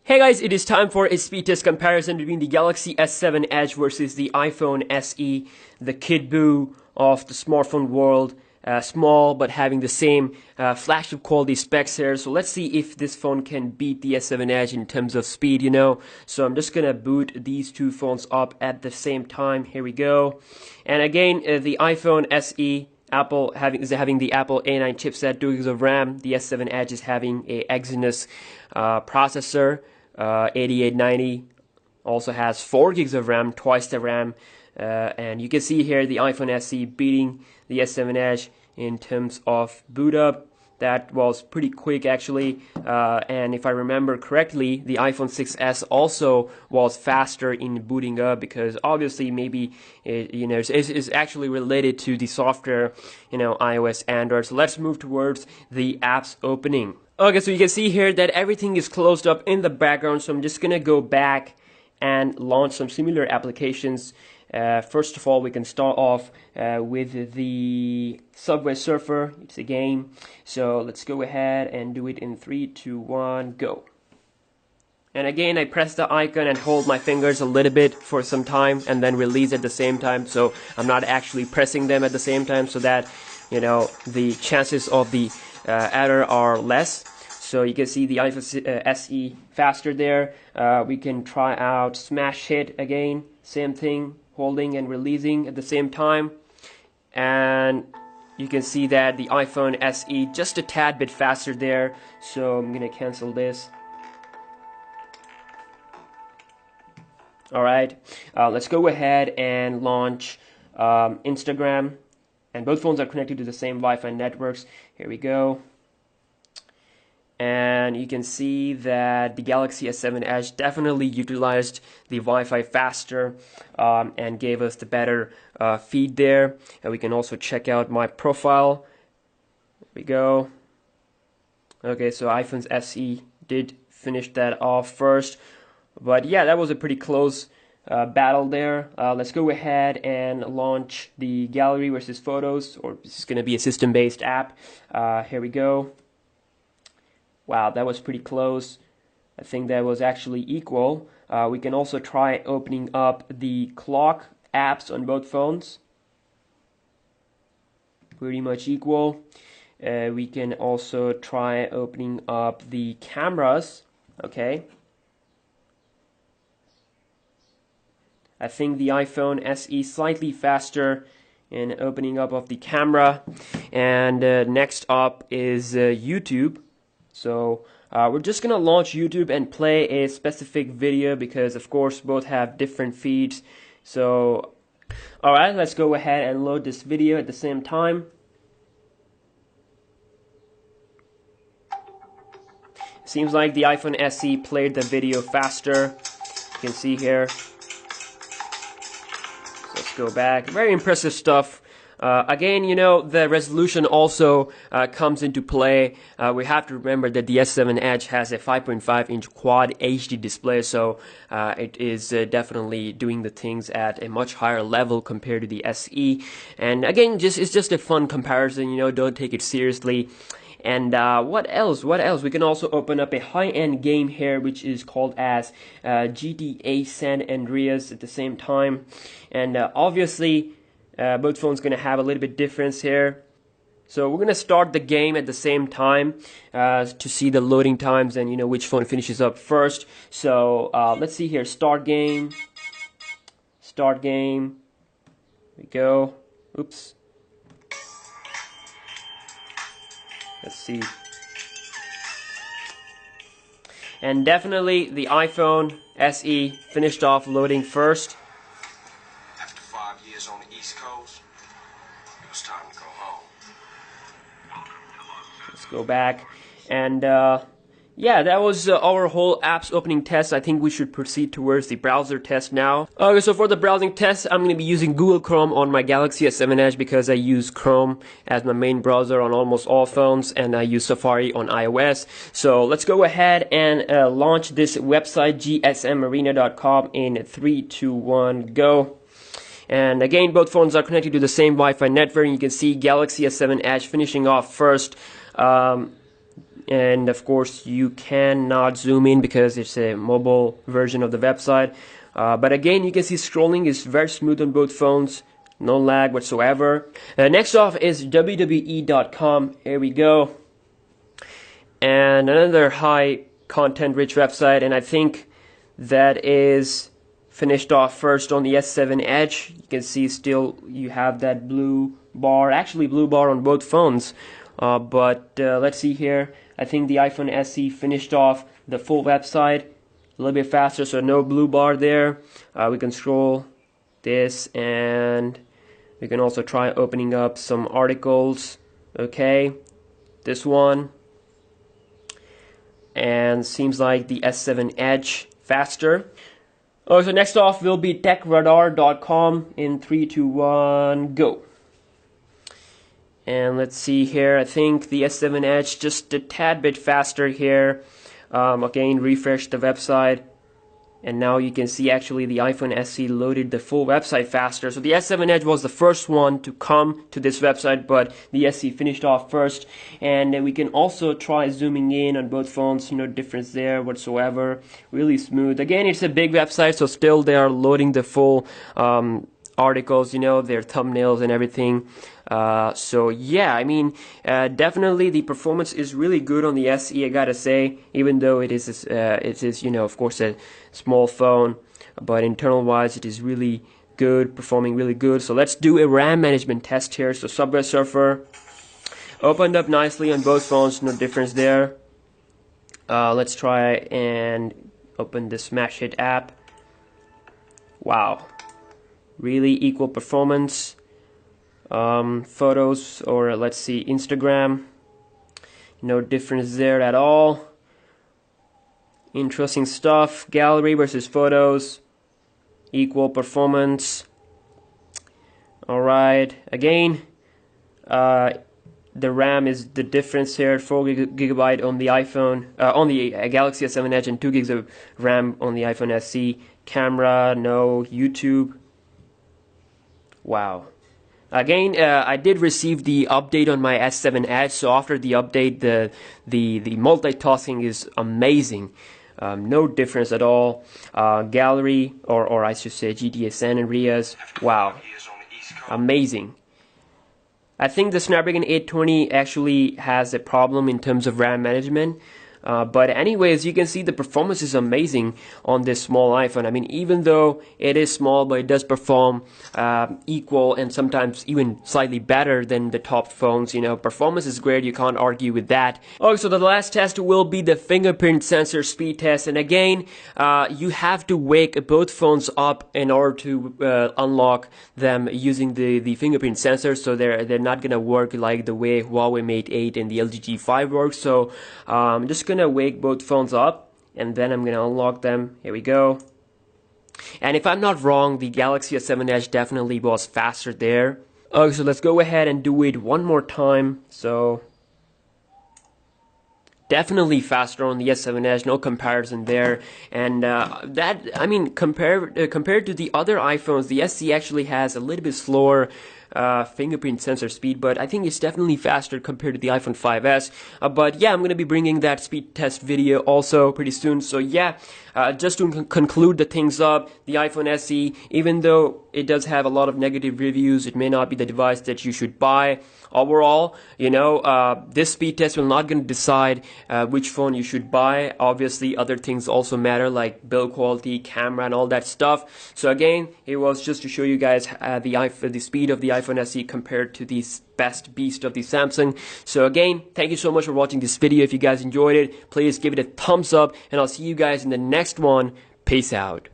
Hey guys, it is time for a speed test comparison between the Galaxy S7 Edge versus the iPhone SE, the Kid Buu of the smartphone world. Small but having the same flagship quality specs here. So let's see if this phone can beat the S7 Edge in terms of speed, So I'm just gonna boot these two phones up at the same time. Here we go. And again, the iPhone SE Apple is having the Apple A9 chipset, 2 gigs of RAM. The S7 Edge is having a Exynos processor, 8890. Also has 4 gigs of RAM, twice the RAM. And you can see here the iPhone SE beating the S7 Edge in terms of boot up. That was pretty quick actually, and if I remember correctly, the iPhone 6s also was faster in booting up because obviously maybe it's actually related to the software, iOS, Android. So let's move towards the apps opening. Okay, so you can see here that everything is closed up in the background, so I'm just gonna go back and launch some similar applications. First of all, we can start off with the Subway Surfer. It's a game, so let's go ahead and do it in 3, 2, 1, go. And again, I press the icon and hold my fingers a little bit for some time and then release at the same time, so I'm not actually pressing them at the same time, so that the chances of the error are less. So you can see the iPhone SE faster there. We can try out Smash Hit again, same thing, holding and releasing at the same time. And you can see that the iPhone SE just a tad bit faster there. So I'm gonna cancel this. Alright, let's go ahead and launch Instagram. And both phones are connected to the same Wi-Fi networks. Here we go. And you can see that the Galaxy S7 Edge definitely utilized the Wi-Fi faster and gave us the better feed there. And we can also check out my profile. There we go. Okay, so iPhone SE did finish that off first. But yeah, that was a pretty close battle there. Let's go ahead and launch the Gallery versus Photos, or this is going to be a system-based app. Here we go. Wow, that was pretty close. I think that was actually equal. We can also try opening up the clock apps on both phones. Pretty much equal. We can also try opening up the cameras. Okay. I think the iPhone SE slightly faster in opening up of the camera. And next up is YouTube. So we're just gonna launch YouTube and play a specific video because of course both have different feeds. So alright, let's go ahead and load this video at the same time. Seems like the iPhone SE played the video faster. You can see here. So let's go back. Very impressive stuff. Again, the resolution also comes into play. We have to remember that the S7 Edge has a 5.5-inch Quad HD display, so it is definitely doing the things at a much higher level compared to the SE. And again, it's just a fun comparison. Don't take it seriously. And what else? We can also open up a high-end game here, which is called as GTA San Andreas at the same time. And obviously, both phones going to have a little bit difference here. So we're going to start the game at the same time to see the loading times and which phone finishes up first. So let's see here. Start game. Here we go. Oops. Let's see. And definitely the iPhone SE finished off loading first. After 5 years on the East Coast, it was time to go home. Let's go back. And yeah, that was our whole apps opening test. I think we should proceed towards the browser test now. Okay, so for the browsing test, I'm going to be using Google Chrome on my Galaxy S7 Edge because I use Chrome as my main browser on almost all phones, and I use Safari on iOS. So let's go ahead and launch this website, gsmarena.com, in 3, 2, 1, go. And again, both phones are connected to the same Wi-Fi network. You can see Galaxy S7 Edge finishing off first. and of course you cannot zoom in because it's a mobile version of the website. But again, you can see scrolling is very smooth on both phones, no lag whatsoever. Next off is WWE.com. Here we go, and another high content rich website, and I think that is finished off first on the S7 Edge. You can see still you have that blue bar, actually blue bar on both phones. But let's see here. I think the iPhone SE finished off the full website a little bit faster, so no blue bar there. We can scroll this, and we can also try opening up some articles. Okay, this one, and seems like the S7 Edge faster. Oh, so next off will be techradar.com in 3, 2, 1, go. And let's see here, I think the S7 Edge just a tad bit faster here. Again, refresh the website, and now you can see actually the iPhone SE loaded the full website faster. So the S7 Edge was the first one to come to this website, but the SE finished off first. And we can also try zooming in on both phones, no difference there whatsoever. Really smooth. Again, it's a big website, so still they are loading the full articles, their thumbnails and everything. So yeah, I mean, definitely the performance is really good on the SE, I gotta say, even though it is of course a small phone, but internal wise it is really good, performing really good. So let's do a RAM management test here. So Subway Surfer opened up nicely on both phones, no difference there. Let's try and open the Smash Hit app. Wow, really equal performance. Photos, or let's see, Instagram, no difference there at all. Interesting stuff. Gallery versus photos, equal performance. Alright, again, the RAM is the difference here. 4GB on the iPhone, on the Galaxy S7 Edge, and 2GB of RAM on the iPhone SE. Camera, no. YouTube, wow. Again, I did receive the update on my S7 Edge, so after the update, the multitasking is amazing. No difference at all. Gallery, or I should say GTA San Andreas, wow, amazing. I think the Snapdragon 820 actually has a problem in terms of RAM management. But anyways, you can see the performance is amazing on this small iPhone. I mean, even though it is small, but it does perform equal and sometimes even slightly better than the top phones. Performance is great, you can't argue with that. Okay, so the last test will be the fingerprint sensor speed test. And again, you have to wake both phones up in order to unlock them using the fingerprint sensor. So they're not gonna work like the way Huawei Mate 8 and the LG G5 work. So I'm just gonna wake both phones up, and then I'm gonna unlock them. Here we go. And if I'm not wrong, the Galaxy S7 Edge definitely was faster there. Okay, so let's go ahead and do it one more time. So definitely faster on the S7 Edge, no comparison there. And compared to the other iPhones, the SE actually has a little bit slower fingerprint sensor speed, but I think it's definitely faster compared to the iPhone 5s. But yeah, I'm going to be bringing that speed test video also pretty soon. So yeah, just to conclude the things up, the iPhone SE, even though it does have a lot of negative reviews, it may not be the device that you should buy. Overall, this speed test will not going to decide which phone you should buy. Obviously, other things also matter, like build quality, camera, and all that stuff. So again, it was just to show you guys the speed of the iPhone SE compared to the best beast of the Samsung. So again, thank you so much for watching this video. If you guys enjoyed it, please give it a thumbs up, and I'll see you guys in the next one. Peace out.